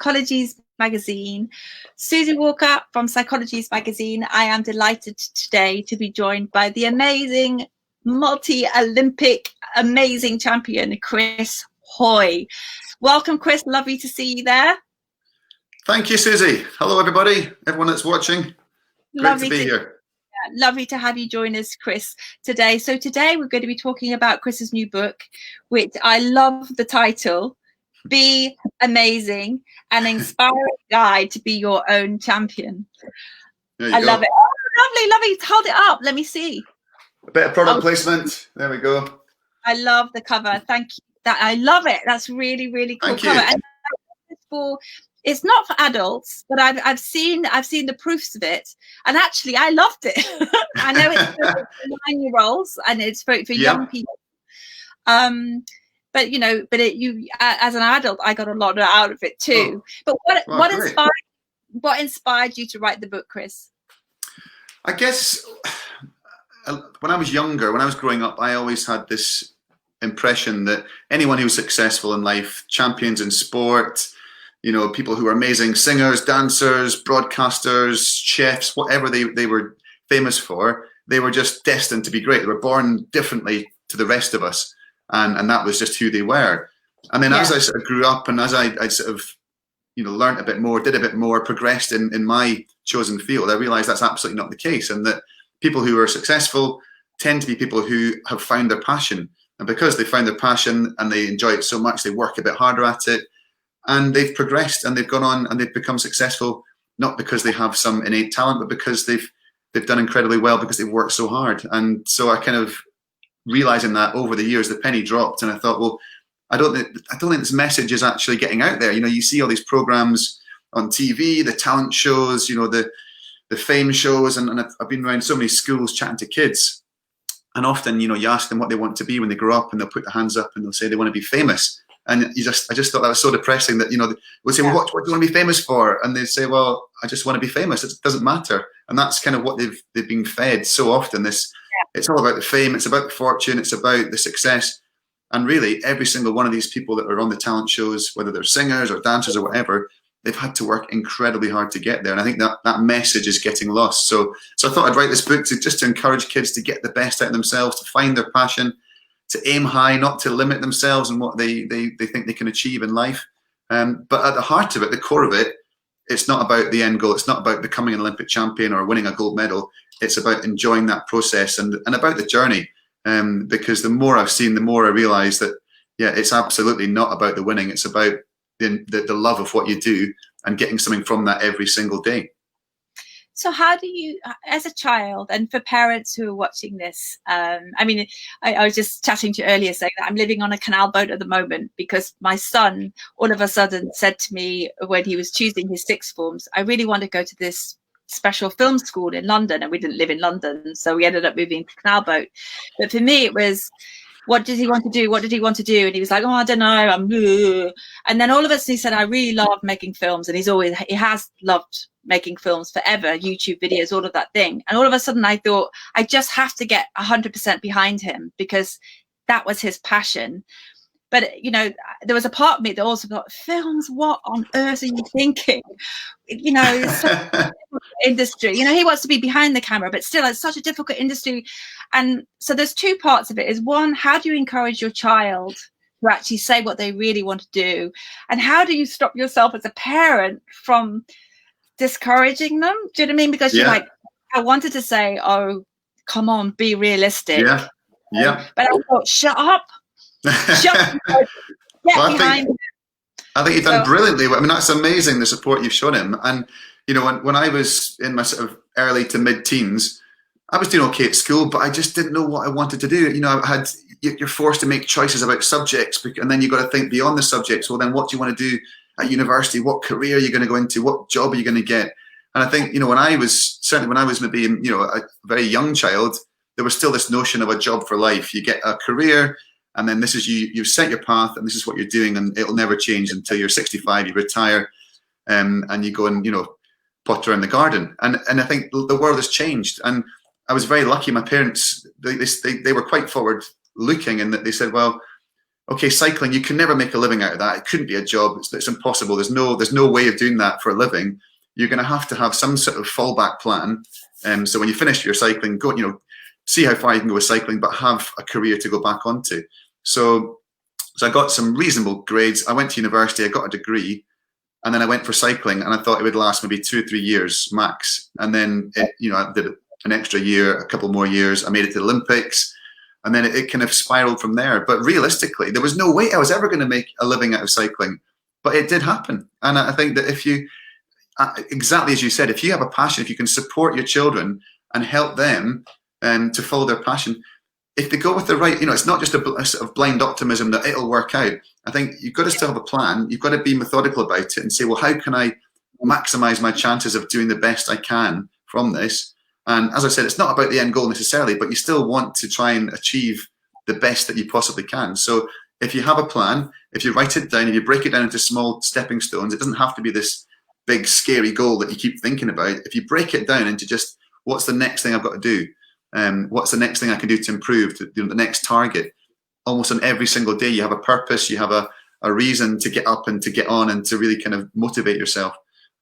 Psychologies magazine. Susie Walker from Psychologies magazine. I am delighted today to be joined by the amazing multi-Olympic amazing champion, Chris Hoy. Welcome, Chris. Lovely to see you there. Thank you, Susie. Hello, everybody. Everyone that's watching. Great to be here. Lovely to have you join us, Chris, today. So today we're going to be talking about Chris's new book, which I love the title, Be Amazing, an inspiring guide to be your own champion. I love it. Oh, lovely. Hold it up. Let me see. A bit of product placement. There we go. I love the cover. Thank you. I love it. That's really, really cool cover. And it's not for adults, but I've seen the proofs of it, and actually I loved it. I know it's for 9-year-olds and it's for young people. But you as an adult, I got a lot out of it too. But what inspired you to write the book, Chris? I guess when I was younger, when I was growing up, I always had this impression that anyone who was successful in life, champions in sport, people who are amazing singers, dancers, broadcasters, chefs, whatever they were famous for, they were just destined to be great. They were born differently to the rest of us. And that was just who they were. And then as I sort of grew up and as I sort of, learned a bit more, did a bit more, progressed in my chosen field, I realized that's absolutely not the case. And that people who are successful tend to be people who have found their passion. And because they found their passion and they enjoy it so much, they work a bit harder at it. And they've progressed and they've gone on and they've become successful, not because they have some innate talent, but because they've done incredibly well because they've worked so hard. And so I kind of realizing that over the years, the penny dropped, and I thought, well, I don't think this message is actually getting out there. You see all these programs on TV, the talent shows, the fame shows, and I've been around so many schools chatting to kids, and often, you ask them what they want to be when they grow up, and they'll put their hands up and they'll say they want to be famous. And I just thought that was so depressing that, we'll say, well, what do you want to be famous for? And they say, well, I just want to be famous. It doesn't matter. And that's kind of what they've been fed so often. It's all about the fame. It's about the fortune. It's about the success. And really, every single one of these people that are on the talent shows, whether they're singers or dancers or whatever, they've had to work incredibly hard to get there. And I think that message is getting lost. So I thought I'd write this book to encourage kids to get the best out of themselves, to find their passion, to aim high, not to limit themselves and what they think they can achieve in life. But at the heart of it, the core of it, it's not about the end goal. It's not about becoming an Olympic champion or winning a gold medal. It's about enjoying that process and about the journey. Because the more I've seen, the more I realize that, it's absolutely not about the winning. It's about the love of what you do and getting something from that every single day. So how do you, as a child, and for parents who are watching this, I was just chatting to you earlier saying that I'm living on a canal boat at the moment because my son all of a sudden said to me when he was choosing his sixth forms, I really want to go to this special film school in London, and we didn't live in London, so we ended up moving to canal boat. But for me it was, what did he want to do? What did he want to do? And he was like, oh, I don't know. And then all of a sudden he said, I really love making films. And he has loved making films forever, YouTube videos, all of that thing. And all of a sudden I thought, I just have to get 100% behind him because that was his passion. But, there was a part of me that also thought, films, what on earth are you thinking? It's such a difficult industry. He wants to be behind the camera, but still, it's such a difficult industry. And so there's two parts of it. Is one, how do you encourage your child to actually say what they really want to do? And how do you stop yourself as a parent from discouraging them? Do you know what I mean? Because you're like, I wanted to say, oh, come on, be realistic. Yeah. But I thought, shut up. I think you've done brilliantly. I mean, that's amazing, the support you've shown him. And when I was in my sort of early to mid-teens, I was doing okay at school, but I just didn't know what I wanted to do. You're forced to make choices about subjects, and then you've got to think beyond the subjects. Well, then what do you want to do at university? What career are you going to go into? What job are you going to get? And I think, when I was maybe, a very young child, there was still this notion of a job for life. You get a career, and then this is you've set your path, and this is what you're doing, and it'll never change until you're 65, you retire, and you go and, potter in the garden. And I think the world has changed. And I was very lucky. My parents, they were quite forward looking, in that they said, well, okay, cycling, you can never make a living out of that. It couldn't be a job. It's impossible. There's no way of doing that for a living. You're going to have some sort of fallback plan. So when you finish your cycling, go, see how far you can go with cycling, but have a career to go back onto. So I got some reasonable grades. I went to university, I got a degree, and then I went for cycling, and I thought it would last maybe 2 or 3 years max. And then I did an extra year, a couple more years. I made it to the Olympics, and then it kind of spiraled from there. But realistically, there was no way I was ever going to make a living out of cycling, but it did happen. And I think that if you, exactly as you said, if you have a passion, if you can support your children and help them to follow their passion, if they go with the right, it's not just a sort of blind optimism that it'll work out. I think you've got to still have a plan. You've got to be methodical about it and say, well, how can I maximize my chances of doing the best I can from this? And as I said, it's not about the end goal necessarily, but you still want to try and achieve the best that you possibly can. So if you have a plan, if you write it down, if you break it down into small stepping stones, it doesn't have to be this big scary goal that you keep thinking about. If you break it down into just what's the next thing I've got to do, what's the next thing I can do to improve, the next target, almost on every single day you have a purpose, you have a reason to get up and to get on and to really kind of motivate yourself.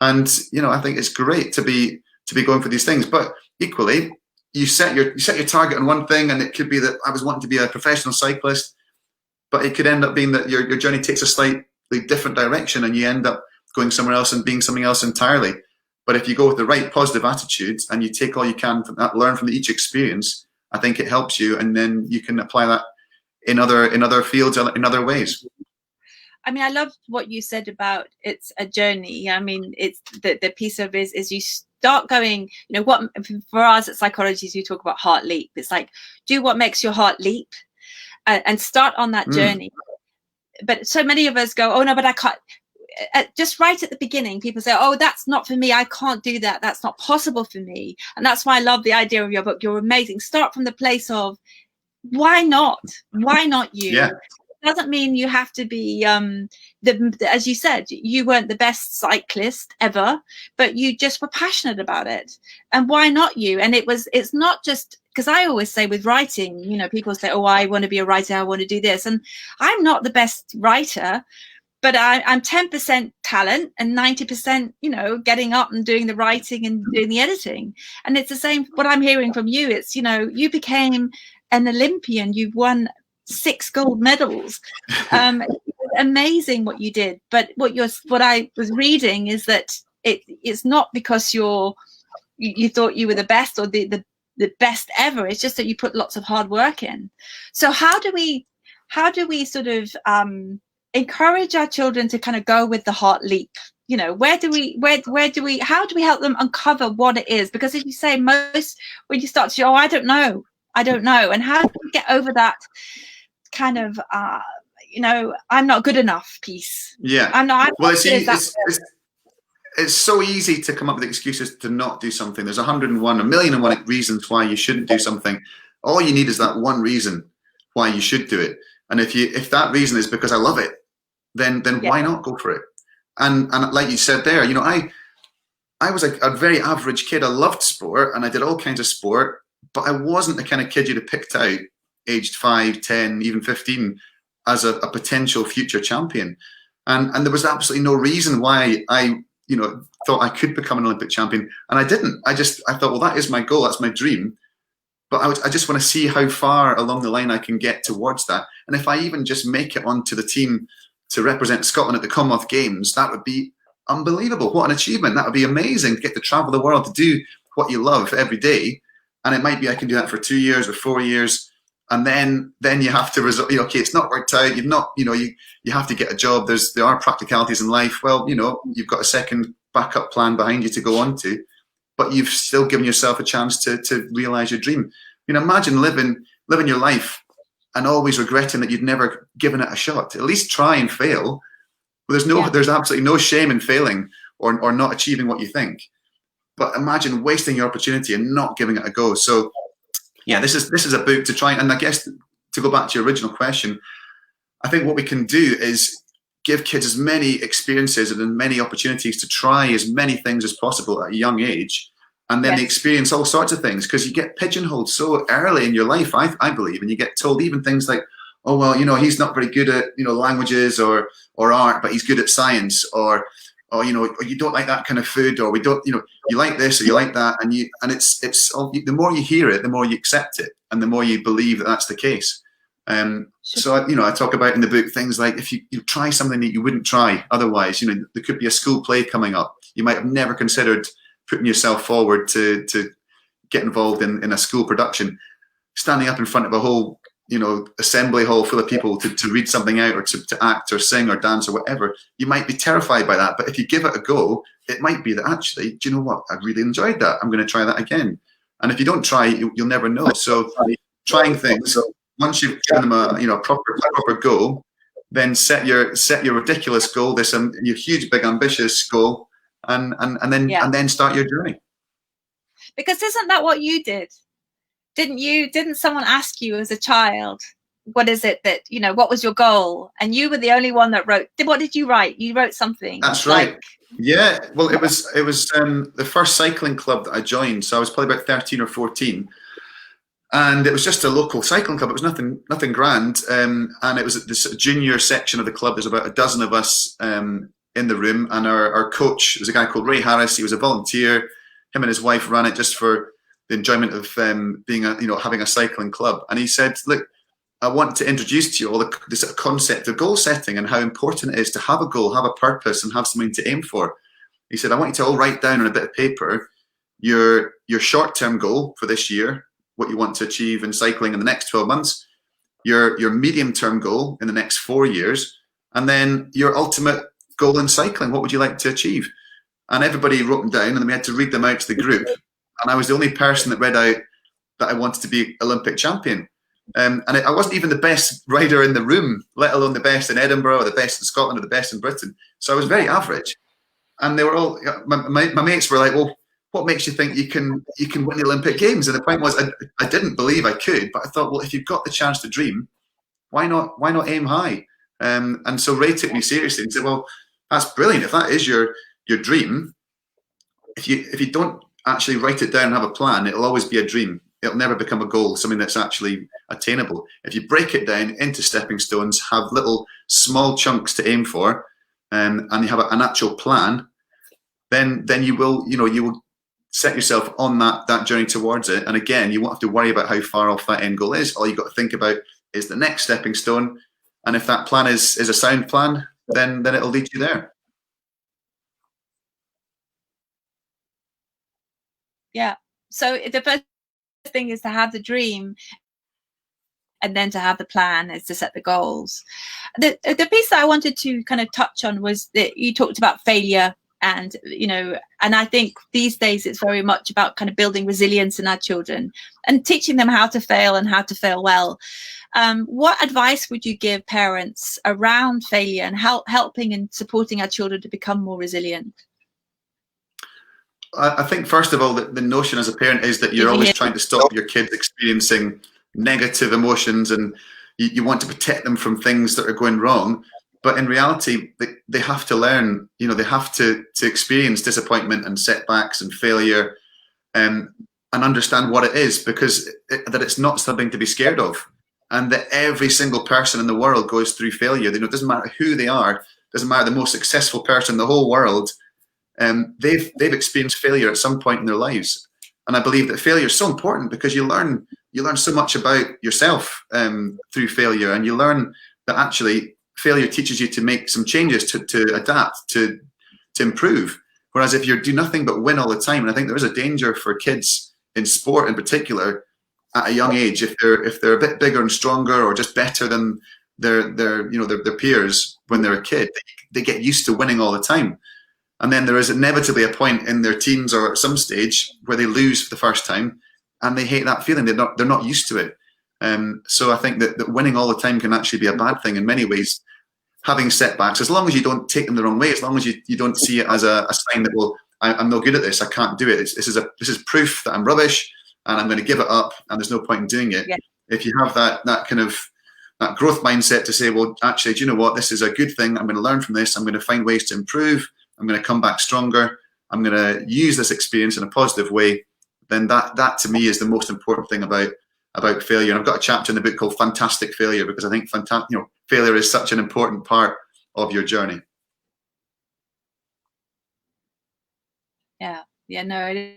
And I think it's great to be going for these things, but equally you set your target on one thing, and it could be that I was wanting to be a professional cyclist, but it could end up being that your journey takes a slightly different direction and you end up going somewhere else and being something else entirely. But if you go with the right positive attitudes and you take all you can from that, learn from each experience, I think it helps you, and then you can apply that in other fields, in other ways. I mean, I love what you said about it's a journey. I mean, it's the piece of it is you start going, what for us at Psychologies, we talk about heart leap. It's like, do what makes your heart leap and start on that journey. But so many of us go, oh no, but I can't. Just right at the beginning, people say, oh, that's not for me. I can't do that. That's not possible for me. And that's why I love the idea of your book. You're amazing. Start from the place of why not? Why not you? Yeah. It doesn't mean you have to be, as you said, you weren't the best cyclist ever, but you just were passionate about it. And why not you? And it's not just, because I always say with writing, people say, oh, I want to be a writer. I want to do this. And I'm not the best writer, but I'm 10% talent and 90%, getting up and doing the writing and doing the editing. And it's the same, what I'm hearing from you, it's, you became an Olympian, you've won 6 gold medals. Amazing what you did. But what I was reading is that it's not because you thought you were the best or the best ever. It's just that you put lots of hard work in. So how do we sort of, encourage our children to kind of go with the heart leap? How do we help them uncover what it is? Because as you say, most when you start to, I don't know, and how do we get over that kind of I'm not good enough piece? Yeah, I'm not. Well, it's so easy to come up with excuses to not do something. There's 1,000,001 reasons why you shouldn't do something. All you need is that one reason why you should do it. And if that reason is because I love it, then why not go for it? And like you said there, I was a very average kid. I loved sport and I did all kinds of sport, but I wasn't the kind of kid you'd have picked out aged 5, 10, even 15 as a potential future champion. And there was absolutely no reason why I thought I could become an Olympic champion. And I didn't. I thought, well, that is my goal. That's my dream. But I just want to see how far along the line I can get towards that. And if I even just make it onto the team to represent Scotland at the Commonwealth Games, that would be unbelievable. What an achievement. That would be amazing to get to travel the world, to do what you love every day. And it might be I can do that for 2 years or 4 years. And then you have to okay, it's not worked out. You've not, you have to get a job. There are practicalities in life. Well, you've got a second backup plan behind you to go on to, but you've still given yourself a chance to realize your dream. Imagine living your life and always regretting that you'd never given it a shot. At least try and fail. Well, there's absolutely no shame in failing or not achieving what you think. But imagine wasting your opportunity and not giving it a go. So yeah, this is a book to try, and I guess to go back to your original question, I think what we can do is give kids as many experiences and as many opportunities to try as many things as possible at a young age. And then they experience all sorts of things, because you get pigeonholed so early in your life, I believe, and you get told even things like, oh, well, he's not very good at, languages or art, but he's good at science, or or you don't like that kind of food, or we don't, you like this or you like that. And it's all, the more you hear it, the more you accept it, and the more you believe that that's the case. So, I talk about in the book things like, if you try something that you wouldn't try otherwise, there could be a school play coming up. You might have never considered putting yourself forward to get involved in a school production. Standing up in front of a whole, assembly hall full of people to read something out, or to act or sing or dance or whatever, you might be terrified by that. But if you give it a go, it might be that actually, do you know what? I really enjoyed that. I'm going to try that again. And if you don't try, you'll never know. So trying things, once you've given them a proper go, then set your ridiculous goal, your huge, big, ambitious goal, and then start your journey. Because isn't that what you did? Didn't someone ask you as a child, what is it that, what was your goal? And you were the only one that wrote. What did you write? You wrote something. That's right. Yeah. Well, it was the first cycling club that I joined. So I was probably about 13 or 14. And it was just a local cycling club. It was nothing grand. And it was this junior section of the club. There's about a dozen of us in the room. And our coach was a guy called Ray Harris. He was a volunteer. Him and his wife ran it just for the enjoyment of being having a cycling club. And he said, look, I want to introduce to you all this concept of goal setting and how important it is to have a goal, have a purpose, and have something to aim for. He said, I want you to all write down on a bit of paper your short-term goal for this year, what you want to achieve in cycling in the next 12 months, your medium-term goal in the next 4 years, and then your ultimate goal in cycling. What would you like to achieve? And everybody wrote them down, and then we had to read them out to the group. And I was the only person that read out that I wanted to be Olympic champion. And I wasn't even the best rider in the room, let alone the best in Edinburgh or the best in Scotland or the best in Britain. So I was very average. And they were all, my mates were like, well, what makes you think you can win the Olympic Games? And the point was, I didn't believe I could, but I thought, well, if you've got the chance to dream, why not aim high? And so Ray took me seriously and said, well, that's brilliant. If that is your dream, if you don't actually write it down and have a plan, it'll always be a dream. It'll never become a goal, something that's actually attainable. If you break it down into stepping stones, have little small chunks to aim for, and you have an actual plan, then you will set yourself on that journey towards it. And again, you won't have to worry about how far off that end goal is. All you've got to think about is the next stepping stone. And if that plan is a sound plan, then it'll lead you there. Yeah. So the first thing is to have the dream, and then to have the plan is to set the goals. The piece that I wanted to kind of touch on was that you talked about failure, and and I think these days it's very much about kind of building resilience in our children and teaching them how to fail and how to fail well. What advice would you give parents around failure and helping and supporting our children to become more resilient? I think, first of all, the notion as a parent is that you're always trying to stop your kids experiencing negative emotions, and you want to protect them from things that are going wrong. But in reality, they have to learn, they have to experience disappointment and setbacks and failure, and understand what it is, because that it's not something to be scared of. And that every single person in the world goes through failure. It doesn't matter who they are, doesn't matter the most successful person in the whole world. They've experienced failure at some point in their lives, and I believe that failure is so important because you learn so much about yourself through failure, and you learn that actually failure teaches you to make some changes, to adapt, to improve. Whereas if you do nothing but win all the time, and I think there is a danger for kids in sport in particular at a young age, if they're a bit bigger and stronger or just better than their peers when they're a kid, they get used to winning all the time. And then there is inevitably a point in their teens or at some stage where they lose for the first time, and they hate that feeling. They're not used to it. So I think that winning all the time can actually be a bad thing in many ways. Having setbacks, as long as you don't take them the wrong way, as long as you don't see it as a sign that, well, I'm no good at this, I can't do it. This is proof that I'm rubbish and I'm going to give it up, and there's no point in doing it. Yeah. If you have that kind of that growth mindset to say, well, actually, do you know what? This is a good thing. I'm going to learn from this. I'm going to find ways to improve. I'm going to come back stronger. I'm going to use this experience in a positive way. Then that to me is the most important thing about about failure. And I've got a chapter in the book called Fantastic Failure, because I think failure is such an important part of your journey. Yeah, no,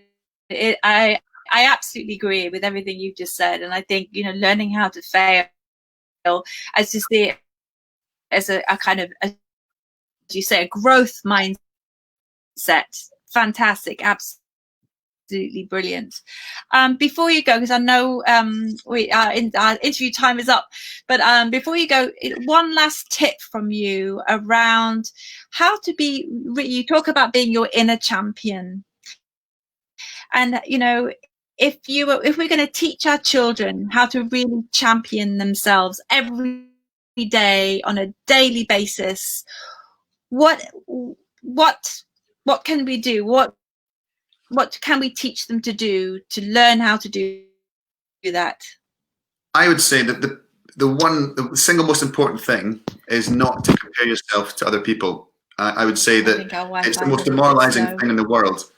I absolutely agree with everything you've just said, and I think, you know, learning how to fail, as you see it, as a kind of, as you say, a growth mindset. Fantastic, absolutely brilliant. Before you go, because I know our interview time is up, but before you go, one last tip from you around how to be. You talk about being your inner champion, and you know, if we're going to teach our children how to really champion themselves every day on a daily basis, what can we do? What can we teach them to do to learn how to do that? I would say that the single most important thing is not to compare yourself to other people. I would say that it's the most demoralizing thing in the world.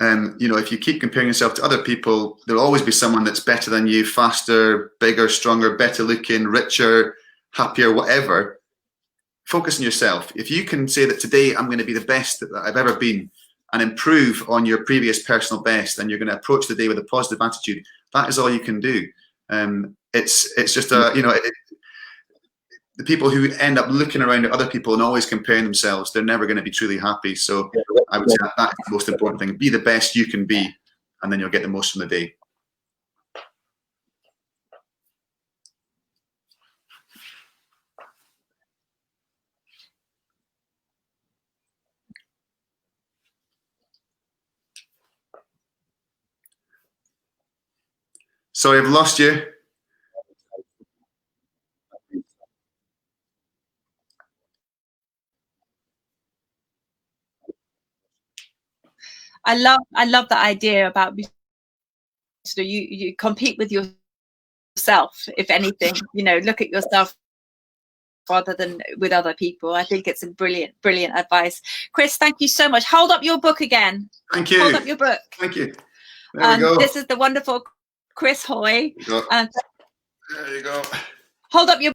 You know, if you keep comparing yourself to other people, there'll always be someone that's better than you, faster, bigger, stronger, better looking, richer, happier, whatever. Focus on yourself. If you can say that today I'm going to be the best that I've ever been, and improve on your previous personal best, and you're going to approach the day with a positive attitude, that is all you can do. It's just the people who end up looking around at other people and always comparing themselves, they're never going to be truly happy. So I would say that's the most important thing. Be the best you can be, and then you'll get the most from the day. Sorry, I've lost you. I love the idea about, so you compete with yourself, if anything, you know, look at yourself rather than with other people. I think it's a brilliant advice. Chris, thank you so much. Hold up your book again. Thank you. Hold up your book. Thank you. There we go. This is the wonderful Chris Hoy. There you go. Hold up your